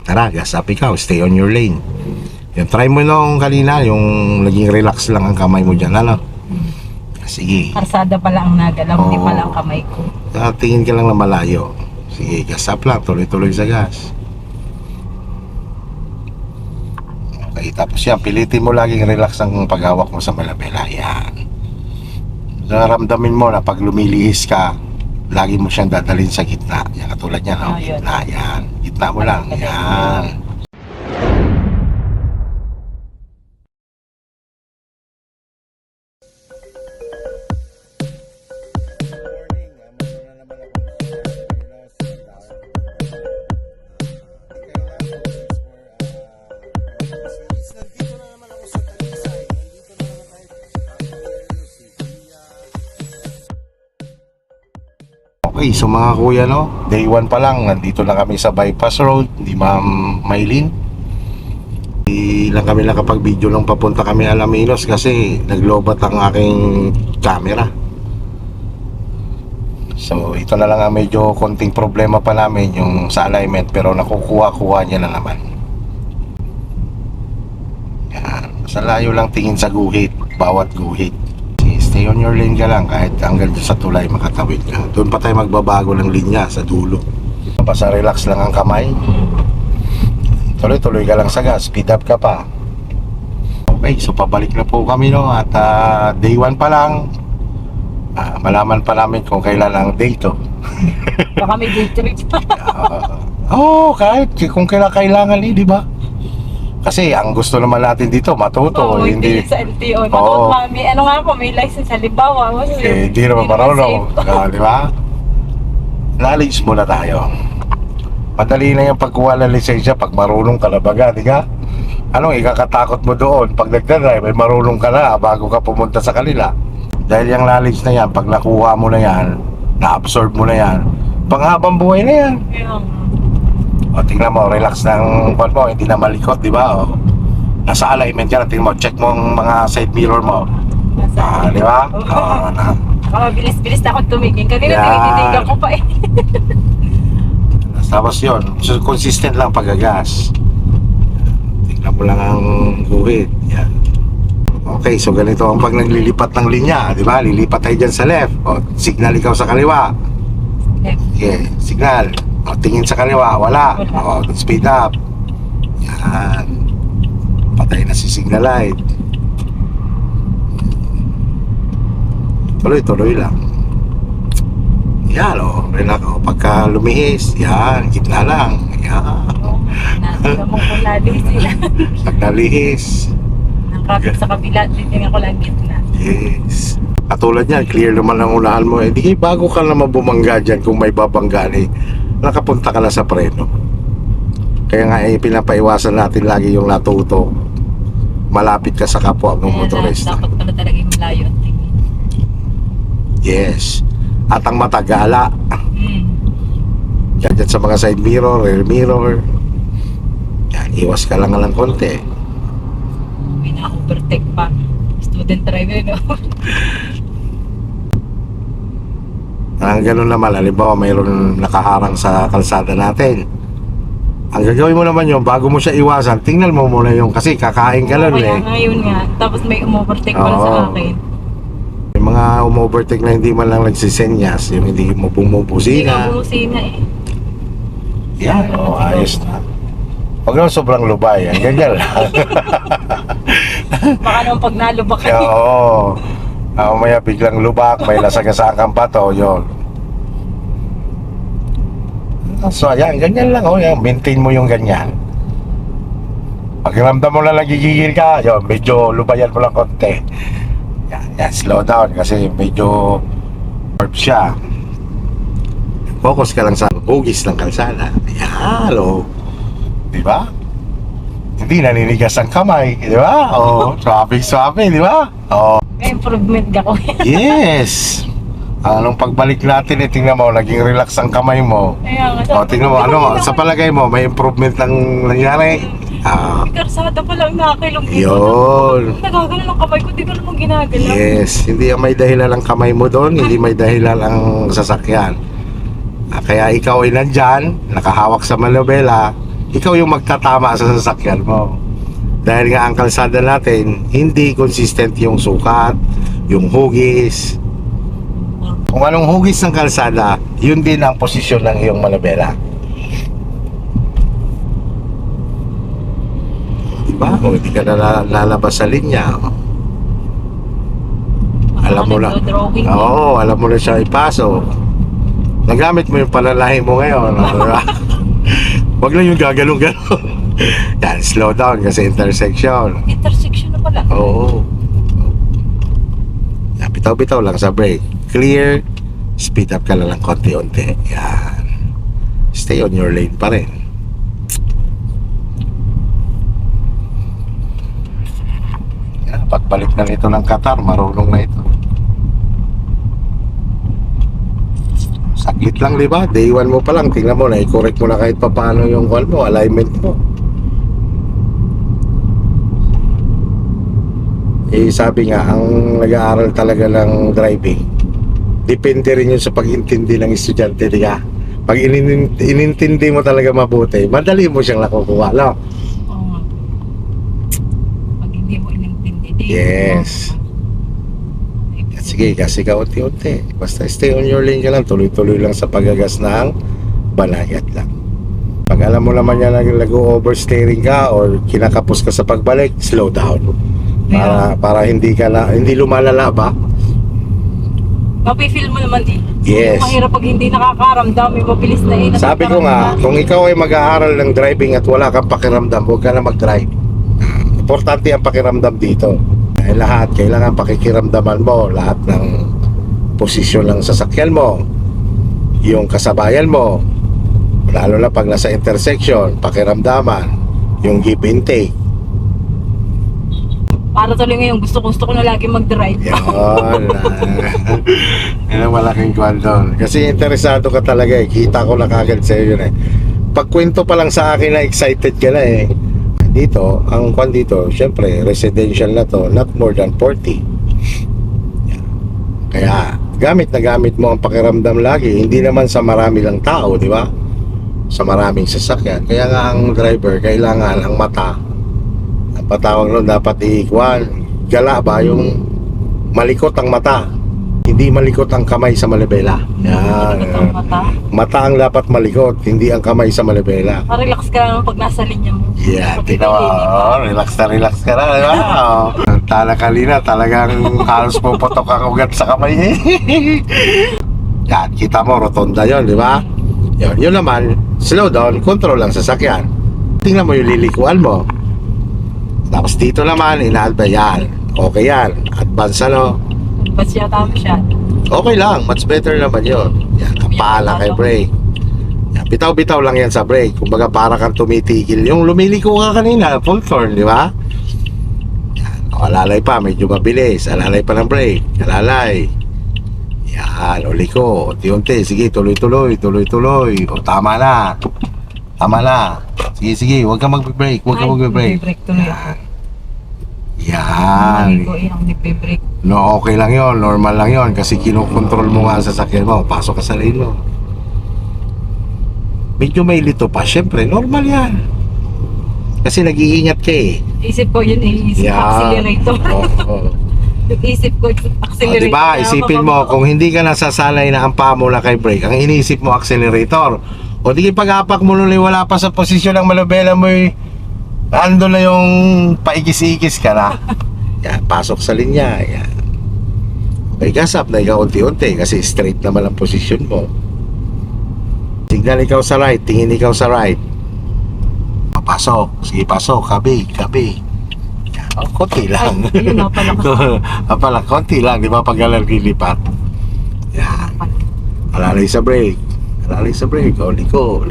tara, gas up ikaw, stay on your lane. Yung try mo nung kanina, yung naging relax lang ang kamay mo dyan, ano? Sige. Karsada pala ang nagalaw, hindi pala ang kamay ko. Tingin ka lang na malayo. Sige, gas up lang, tuloy-tuloy sa gas. Okay, tapos yan, pilitin mo laging relax ang paghawak mo sa malabela. Yan. Naramdamin mo na pag lumilihis ka, lagi mo siyang dadalhin sa gitna. Yan, katulad yan, oh, gitna, yan. Gitna mo lang, yan. Okay, so mga kuya, no, day 1 pa lang, nandito na kami sa bypass road, di Ma'am Maylin. Di lang kami nakapag-video nung papunta kami Alaminos kasi naglobat ang aking camera. So ito na lang ang medyo konting problema pa namin yung sa alignment, pero nakukuha-kuha niya na naman. Yan, sa layo lang tingin sa guhit, bawat guhit. Stay on your lane ka lang kahit hanggang sa tulay makatawid ka. Doon pa tayo magbabago ng linya sa dulo. Basta relax lang ang kamay. Tuloy-tuloy ka lang sa gas, speed up ka pa. Okay, so pabalik na po kami, no, at day 1 pa lang. Malaman pa namin kung kailan ang day 2. Baka may day trip. Kahit kung kailangan di ba? Kasi ang gusto naman natin dito matuto, hindi sa LTO. Mami, ano nga po, may license halimbawa. Hindi naman marunong, di ba? Knowledge muna tayo. Madali na yung pagkuha ng lisensya pag marunong ka na baga, di ka? Anong ikakatakot mo doon? Pag nagdadrive, may marunong ka na bago ka pumunta sa kanila. Dahil yung knowledge na yan, pag nakuha mo na yan, na-absorb mo na yan, panghabang buhay na yan. O, tingnan mo, relax ng buwan mo, hindi na malikot, di ba? O, nasa alignment ka na, tingnan mo, check mo ang mga side mirror mo. Di ba? Bilis-bilis na akong tumigil. Kanina tinitigan ko pa eh. Tapos yun, so, consistent lang pagagas. Tingnan mo lang ang guhit. Yan. Okay, so ganito ang pag naglilipat ng linya, di ba? Lilipat tayo dyan sa left. O, signal ikaw sa kaliwa. Okay, signal. O, tingin sa kaliwa, wala. O, speed up. Yan. Patay na si signal light. Tuloy-tuloy lang. Yan, o. Relax, o. Pagka lumihis, yan, gitna lang. Yan. Nasa mo kung nalihis sila. Pag nalihis. Ang traffic sa kabila, titingnan ko lang gitna. Yes. Katulad yan, clear naman ang unahan mo. Eh, di bago ka naman bumangga dyan kung may babangga nakapunta ka na sa preno. Kaya nga pinapaiwasan natin lagi yung natuto. Malapit ka sa kapwa ng motorista. Dapat pala talaga yung malayo at tingin. Yes. At ang matagala. Yan sa mga side mirror, rear mirror. Yan, iwas ka lang ng konti. May na-overtake pa. Student driver, no? Ang ganun naman, halimbawa mayroon nakaharang sa kalsada natin. Ang gagawin mo naman yun, bago mo siya iwasan, tingnan mo muna yung, kasi kakain ka lang Kaya ngayon nga, tapos may umovertake pala sa akin. May mga umovertake na hindi man lang nagsisenyas, yung hindi mo bumubusina. Hindi bumusina eh. Yan, ayos na. Huwag naman sobrang lubay, yan, ganyan lang. Baka naman pag nalubak ka. Oo. Maya biglang lubak, may nasagasaan kang pato, yun. So ayan, ganyan lang, yan. Maintain mo yung ganyan. Pag ramdam mo lang nagigigil ka, yun, medyo lubayan mo lang konti. Yan, slow down kasi medyo sharp siya. Focus ka lang sa hugis ng kalsada. Yan, diba? Hindi naninigas ang kamay, di ba? Traffic swabe, di ba? May improvement ka ko. Yes! Anong pagbalik natin, tingnan mo, naging relax ang kamay mo. Tingnan mo, sa palagay mo, may improvement ang nangyari? Karsada pa lang nakakilong dito. Yun. Nagagano ng kamay ko, di ko naman ginagalaw. Yes, hindi may dahilan ang kamay mo doon, hindi may dahilan ang sasakyan. Kaya ikaw ay nandyan, nakahawak sa manobela, ikaw yung magtatama sa sasakyan mo. Dahil nga ang kalsada natin, hindi consistent yung sukat, yung hugis. Kung anong hugis ng kalsada, yun din ang posisyon ng iyong manabela. Diba? Kung hindi ka na lalabas sa linya, alam mo na. Drawing. Oo, alam mo na siya ipasok. Nagamit mo yung palalahi mo ngayon. Diba? Wag lang yung gagalong-galong. Yan, slow down kasi intersection. Intersection na pala. Oo. Yan, bitaw-bitaw lang sa brake. Clear. Speed up ka lang konti-unti. Yan. Stay on your lane pa rin. Yan, pagbalik na ito ng Qatar, marunong na ito. Saglit lang, di ba? Day 1 mo pa lang, tingnan mo na, i-correct mo na kahit pa paano yung call mo, alignment mo. Eh, sabi nga, ang nag-aaral talaga ng driving, depende rin yun sa pag-intindi ng estudyante, di ka? Pag inintindi mo talaga mabuti, madali mo siyang nakukuha, no? Oo. Pag hindi mo inintindi, di. Yes. Sige, kasi ka unti-unti. Basta stay on your lane ka lang, tuloy-tuloy lang sa pagagas ng banayad lang. Pag alam mo naman yan nag-oversteering ka or kinakapos ka sa pagbalik, slow down. Para hindi ka na, hindi lumalala ba? Mapifeel mo naman eh. Yes. Mahirap pag hindi nakakaramdam, may mabilis na eh. Sabi ko nga, kung ikaw ay mag-aaral ng driving at wala kang pakiramdam, huwag ka na mag-drive. Importante ang pakiramdam dito. Dahil lahat, kailangan pakikiramdaman mo lahat ng posisyon ng sasakyan mo, yung kasabayan mo, lalo na pag nasa intersection, pakiramdaman, yung give and take. Para tuloy ngayon, gusto ko na lagi mag-drive. Yan. Yan ang malaking kwan doon. Kasi interesado ka talaga eh. Kita ko na kagad sa'yo yun eh. Pagkwento pa lang sa akin na excited ka na eh. Dito, ang kwan dito, syempre, residential na to, not more than 40. Yan. Kaya, gamit na gamit mo ang pakiramdam lagi. Hindi naman sa marami lang tao, di ba? Sa maraming sasakyan. Kaya nga ang driver, kailangan ang mata. Ang patawag nun dapat ikwan. Gala ba yung malikot ang mata? Hindi malikot ang kamay sa malibela. Yan. Ang mata. Mata ang dapat malikot, hindi ang kamay sa malibela. Relax ka lang pag nasa linya mo. Yeah, Pag tinawa. nilinig mo. Oh, relax ka na. Wow. Tala kalina, talagang halos puputok ang ugat sa kamay. Yan, kita mo, rotonda yon, di ba? Yun naman, slow down, control lang sasakyan. Tingnan mo yung lilikuan mo. Tapos dito naman, ina-advance yan. Okay yan. Advance ano? Ba't siya tama siya? Okay lang, much better naman yun. Yan, kapala kay brake. Yan, bitaw-bitaw lang yan sa brake. Kumbaga para kang tumitigil. Yung lumiliko ka kanina, full turn, di ba? Yan, o, alalay pa, medyo mabilis. Alalay pa ng brake. Alalay. Yan, o liko. Unti-unti. Sige, tuloy-tuloy. O, tama na. Tama na. Sige, huwag kang mag-brake. Huwag kang mag-brake. Break tuloy. Yan. Hindi ko ang nagbe-break. No, okay lang yon, normal lang yon kasi kinokontrol mo nga ang sasakyan mo, pasok ka sa lane mo. Medyo may lito pa, syempre, normal yan. Kasi nag-iingat ka eh. Isip ko yun eh, isip accelerator. Oo. Yung isip ko, accelerator. Diba, isipin mo, kung hindi ka nasasanay na ang paa mo na kay brake, ang iniisip mo accelerator. O di pag-apak mo nun, wala pa sa posisyon ng malabela mo eh. Ando na yung paigis-igis ka na. Yan, pasok sa linya. Yan. Okay, gas up na ikaw unti-unti kasi straight naman ang posisyon mo. Signal ikaw sa right, tingin ikaw sa right. Papasok, sige pasok, kabi. Yan, oh, konti lang. Ay, ayun, napalakas. Konti lang, di ba pag lilipat. Yan. Alalay sa brake. O, liko.